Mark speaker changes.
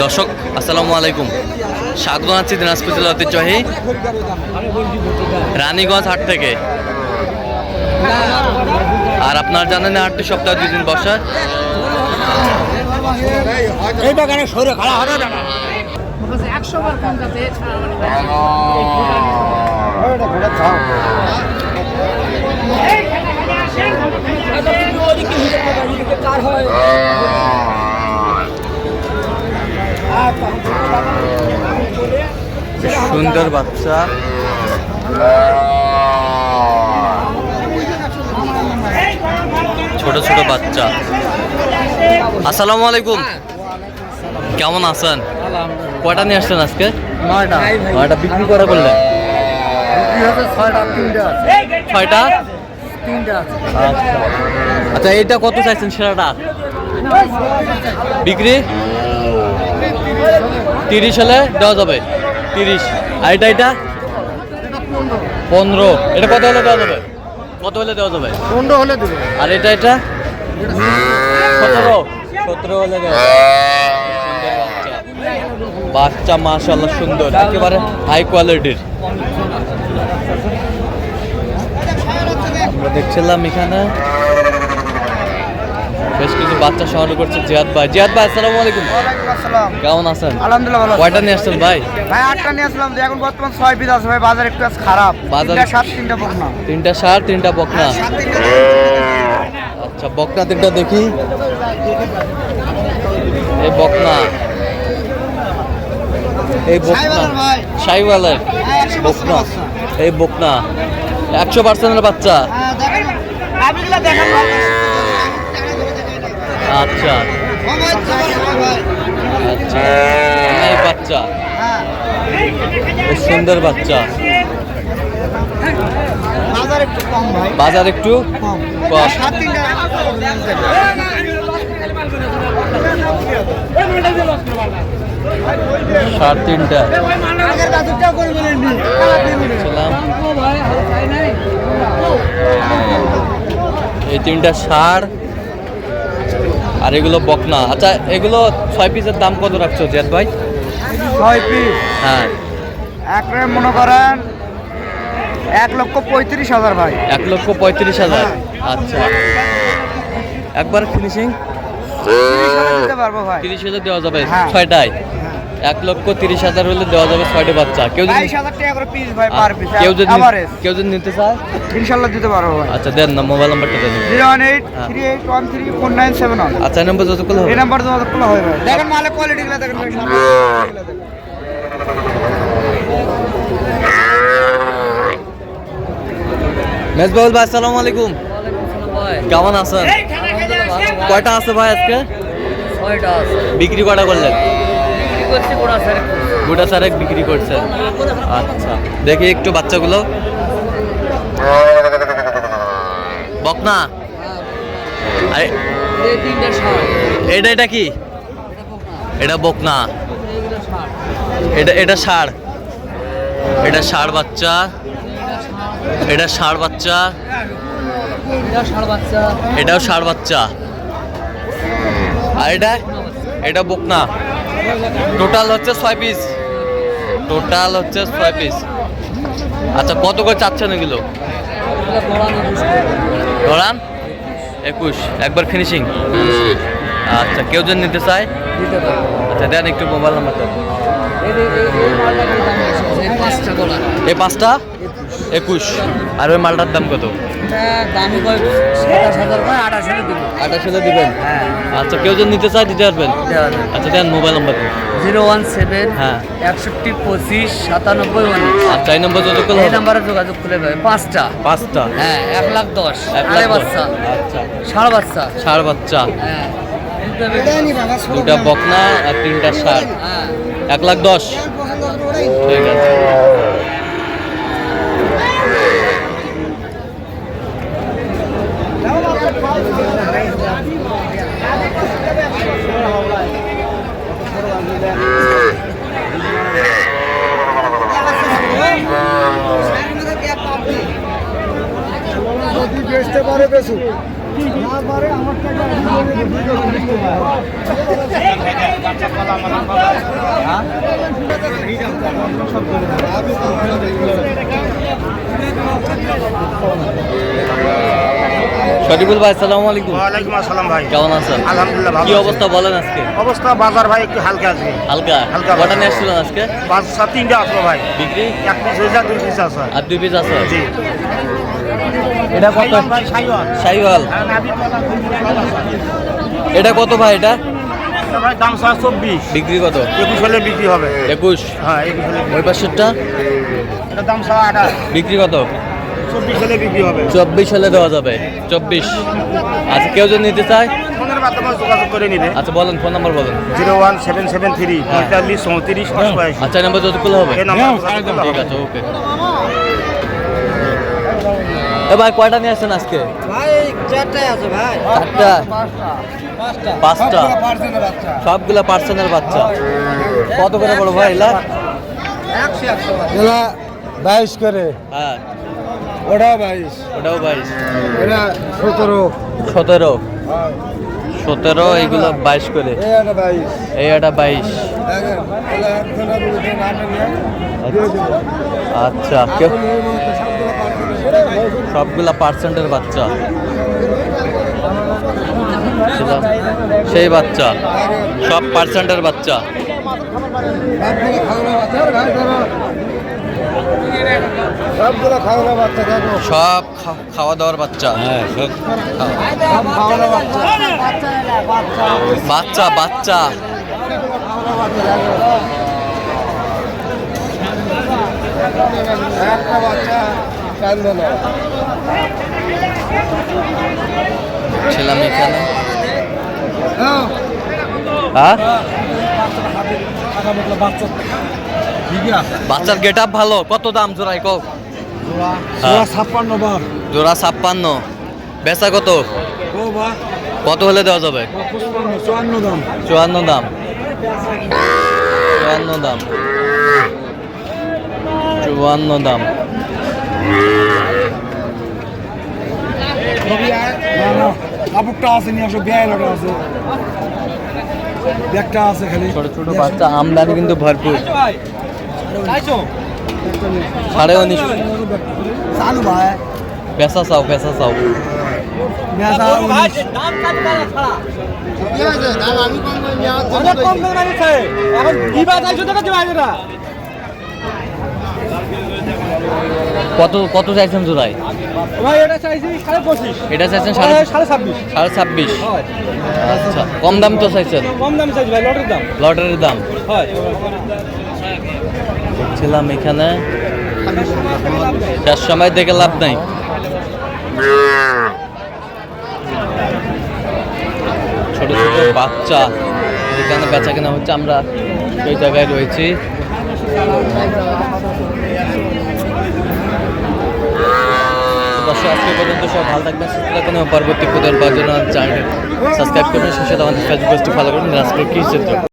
Speaker 1: দর্শক আসসালামু আলাইকুম, স্বাগত জানাচ্ছি দিনাজপুর জেলা ঐতিহ্যবাহী রানীগঞ্জ হাট থেকে। আর আপনারা জানেন হাটটি সপ্তাহে 2 দিন বসে। সুন্দর বাচ্চা, ছোট ছোট বাচ্চা। আসসালামু আলাইকুম, কেমন আছেন? কয়টা নিয়ে আসছেন আজকে? 9টা বিক্রি করা করলেন? 6টা। আচ্ছা, এটা কত চাইছেন সেরাটা? বিক্রি 30 হলে দেওয়া যাবে। 30। আর এটা 15। এটা কত হলে দেওয়া যাবে? কত হলে দেওয়া যাবে?
Speaker 2: 15 হলে দেবে।
Speaker 1: আর এটা 17 হলে দেওয়া যাবে। বাচ্চা মাশাআল্লাহ সুন্দর, একেবারে হাই কোয়ালিটির। আমরা দেখছিলাম এখানে বেশ কিছু বাচ্চা সংগ্রহ করছে জিয়াদ ভাই। জিয়াদ ভাই আসসালামু আলাইকুম।
Speaker 2: ওয়ালাইকুম আসসালাম।
Speaker 1: কেমন আছেন?
Speaker 2: আলহামদুলিল্লাহ ভালো আছি।
Speaker 1: কয়টা নিয়ে আসছেন ভাই?
Speaker 2: ভাই 8টা নিয়ে আসলাম, যে এখন বর্তমান 6 পিস আছে ভাই। বাজার একটু আজ খারাপ।
Speaker 1: বাজার
Speaker 2: 3টা 7 3টা বকনা।
Speaker 1: 3টা ষাঁড় 3টা বকনা। আচ্ছা, বকনা 3টা দেখি। এই বকনা, এই বকনা শাইওয়ালের বকনা, এই বকনা 100% বাচ্চা। আচ্ছা আচ্ছা, এই বাচ্চা সুন্দর বাচ্চা।
Speaker 2: বাজার একটু কম ভাই।
Speaker 1: বাজার একটু
Speaker 2: কম।
Speaker 1: কম।
Speaker 2: 7 3টা।
Speaker 1: ষাঁড় 3টা।
Speaker 2: আগের বাজারটাও করে বলেননি।
Speaker 1: এই 3টা ষাঁড় আর এগুলো বকনা। আচ্ছা, এগুলো 6 পিসের দাম কত রাখছো জিয়াদ ভাই?
Speaker 2: 6 পিস
Speaker 1: হ্যাঁ,
Speaker 2: একরে মনে করেন 1,35,000 ভাই।
Speaker 1: 1,35,000। আচ্ছা, একবার ফিনিশিং
Speaker 2: 30,000 দিতে পারবো ভাই।
Speaker 1: 30,000 দেওয়া যাবে।
Speaker 2: হ্যাঁ।
Speaker 1: 6টায় 1,30,000 হলে দেওয়া যাবে 6টে বাচ্চা। কেউ যদি
Speaker 2: 22,000 টাকা করে পিস ভাই পার পিস।
Speaker 1: কেউ যদি নিতে চায়
Speaker 2: ইনশাআল্লাহ দিতে পারবো ভাই।
Speaker 1: আচ্ছা দেন না, মোবাইল নাম্বারটা দেন।
Speaker 2: 01838134971।
Speaker 1: আচ্ছা, এই নাম্বার যত করলে হবে।
Speaker 2: এই নাম্বার তো খোলা হয় ভাই। দেখেন মালের কোয়ালিটি গুলো দেখেন ভাই।
Speaker 1: মেজবাউল ভাই আসসালামু আলাইকুম, কেমন আছেন? কয়টা আছে ভাই আজকে?
Speaker 3: 6টা আছে।
Speaker 1: বিক্রি কয়টা করলেন?
Speaker 3: বিক্রি করছি
Speaker 1: গোটা চারেক বিক্রি করছেন। আচ্ছা, দেখি একটু বাচ্চাগুলো। বকনা। আরে
Speaker 3: এই 3টা ষাঁড়।
Speaker 1: এটা কি? এটা বকনা। এটা ষাঁড়। এটা ষাঁড় বাচ্চা। এটা ষাঁড় বাচ্চা।
Speaker 3: এটা ষাঁড় বাচ্চা।
Speaker 1: এটাও ষাঁড় বাচ্চা। আর এটা বকনা। টোটাল হচ্ছে 6 পিস। আচ্ছা, কত করে চাচ্ছেন এগুলো? ধরান 21। একবার ফিনিশিং। আচ্ছা, কেউ যদি নিতে চায়
Speaker 3: দিতে পারবো।
Speaker 1: আচ্ছা দেন একটু মোবাইল নাম্বার দেন।
Speaker 3: এই 5টা গলা।
Speaker 1: এই 5টা 21। আর ওই মালটার দাম কত?
Speaker 3: দামি কয় 27,000 কয় 28,000 দিব।
Speaker 1: 28,000 দিবেন?
Speaker 3: হ্যাঁ।
Speaker 1: আচ্ছা, কেউ যদি নিতে চায় দিতে পারবেন? আচ্ছা দেন মোবাইল নাম্বার দেন।
Speaker 3: 017
Speaker 1: হ্যাঁ
Speaker 3: 61 25 97 19।
Speaker 1: আচ্ছা, এই নাম্বার যত
Speaker 3: এই নাম্বারে যোগাযোগ করে পাবে। 5টা।
Speaker 1: হ্যাঁ
Speaker 3: 1,10,000।
Speaker 1: 1,10,000
Speaker 3: আরে বাচ্চা।
Speaker 1: আচ্ছা,
Speaker 3: ষাঁড় বাচ্চা।
Speaker 1: ষাঁড় বাচ্চা।
Speaker 3: হ্যাঁ।
Speaker 1: 2টা বকনা আর 3টা ষাঁড়।
Speaker 3: হ্যাঁ।
Speaker 1: 1,10,000। ঠিক আছে।
Speaker 2: বেচতে পারে বেচুক, না পারে আমার টাকা
Speaker 1: শরীফুল ভাই আসসালামু আলাইকুম।
Speaker 2: ওয়ালাইকুম আসসালাম ভাই।
Speaker 1: কেমন আছেন?
Speaker 2: আলহামদুলিল্লাহ ভালো
Speaker 1: কি
Speaker 2: আছি।
Speaker 1: অবস্থা বলেন আজকে?
Speaker 2: অবস্থা বাজার ভাই একটু হালকা আছে।
Speaker 1: হালকা
Speaker 2: হালকা
Speaker 1: কটা নিয়ে আসছিলেন আজকে?
Speaker 2: বাচ্চা তিনটা আসলো ভাই।
Speaker 1: বিক্রি
Speaker 2: এক পিস হয়েছে, দুই পিস আছে।
Speaker 1: আর 2 পিস আছে।
Speaker 2: জি।
Speaker 1: এটা কত?
Speaker 2: ভাই সাইওয়াল।
Speaker 1: শাইওয়াল। এটা কত ভাই? এটা
Speaker 2: এটা ভাই দাম 24।
Speaker 1: বিক্রি কত?
Speaker 2: 21 হলে বিক্রি হবে।
Speaker 1: 21।
Speaker 2: হ্যাঁ 21 হলে
Speaker 1: ওই পাশেরটা
Speaker 2: এটা দাম 28।
Speaker 1: বিক্রি কত?
Speaker 2: 24 হলে বিক্রি হবে।
Speaker 1: 24 হলে দেওয়া যাবে। 24। আচ্ছা, কেউ যদি নিতে চায়?
Speaker 2: ফোনের মাধ্যমে যোগাযোগ করে নিবে।
Speaker 1: আচ্ছা বলেন, ফোন নাম্বার বলেন।
Speaker 2: 01773 45 34 88।
Speaker 1: আচ্ছা, নাম্বার যতগুলো হবে।
Speaker 2: এই নাম্বার
Speaker 1: ঠিক আছে, ওকে। এ ভাই কয়টা নিয়ে আসছেন আজকে?
Speaker 3: ভাই 4টায় আছে ভাই।
Speaker 1: 4টা? 5টা?
Speaker 2: পার্সেন্টের বাচ্চা।
Speaker 1: সবগুলা পার্সেন্টের বাচ্চা। কত করে বড় ভাই এলা?
Speaker 3: 100
Speaker 2: এলা 22 করে।
Speaker 1: হ্যাঁ,
Speaker 2: ওটা 22।
Speaker 1: ওটাও 22।
Speaker 2: এটা 17।
Speaker 1: 17। 17, এইগুলো 22 করে।
Speaker 2: এটা 22।
Speaker 1: এই এটা 22।
Speaker 2: দেখেন এলা একখানা দুটো নাম নিয়ে
Speaker 1: আচ্ছা, কেউ সবগুলা পার্সেন্টের বাচ্চা। ছিলাম। সেই বাচ্চা সব পার্সেন্টের বাচ্চা।
Speaker 2: সবগুলো খাওয়ানো বাচ্চা দেখো।
Speaker 1: সব খাওয়া দাওয়ার বাচ্চা। হ্যাঁ, সব
Speaker 2: সব খাওয়ানো বাচ্চা।
Speaker 1: বাচ্চা বাচ্চা।
Speaker 2: একটা বাচ্চা কান্দে না।
Speaker 1: ছিলাম এখানে।
Speaker 2: হ্যাঁ
Speaker 1: হ্যাঁ,
Speaker 2: বাচ্চা
Speaker 1: বাচ্চার গেট আপ ভালো। কত দাম জোড়াই কও?
Speaker 2: জোড়া
Speaker 1: হ্যাঁ।
Speaker 2: 56 বা
Speaker 1: জোড়া 56। বেচা কত?
Speaker 2: ও বা
Speaker 1: কত হলে দেওয়া যাবে?
Speaker 2: 54 দাম।
Speaker 1: 54 দাম। 54 দাম। 54 দাম।
Speaker 2: না না কাপড়টা আছে নিয়ে আসো, বিয়ায় লাগা আছে, ব্যাগটা আছে খালি।
Speaker 1: ছোট ছোট বাচ্চা, আমদানি কিন্তু ভরপুর। 19.5।
Speaker 2: চালু ভাই
Speaker 1: পেশা চাও, পেশা চাও। কত কত চাইছেন জোড়াই? এটা চাইছেন 26.5। আচ্ছা, কম দাম তো চাইছেন? লটারির দাম। দেখছিলাম এখানে শেষ সময় দেখে লাভ নাই। ছোট ছোট বাচ্চা যেখানে বেচা কেনা হচ্ছে, আমরা সেই জায়গায় রয়েছি। দর্শক, আজকে পর্যন্ত সব ভালো থাকবেন, সুস্থ থাকবেন এবং পরবর্তী খুদের পাওয়ার জন্য চ্যানেল সাবস্ক্রাইব করবেন। সেই সাথে আমাদের ফেসবুক পেজটি ফলো করুন। রাজপুর কি চিত্র।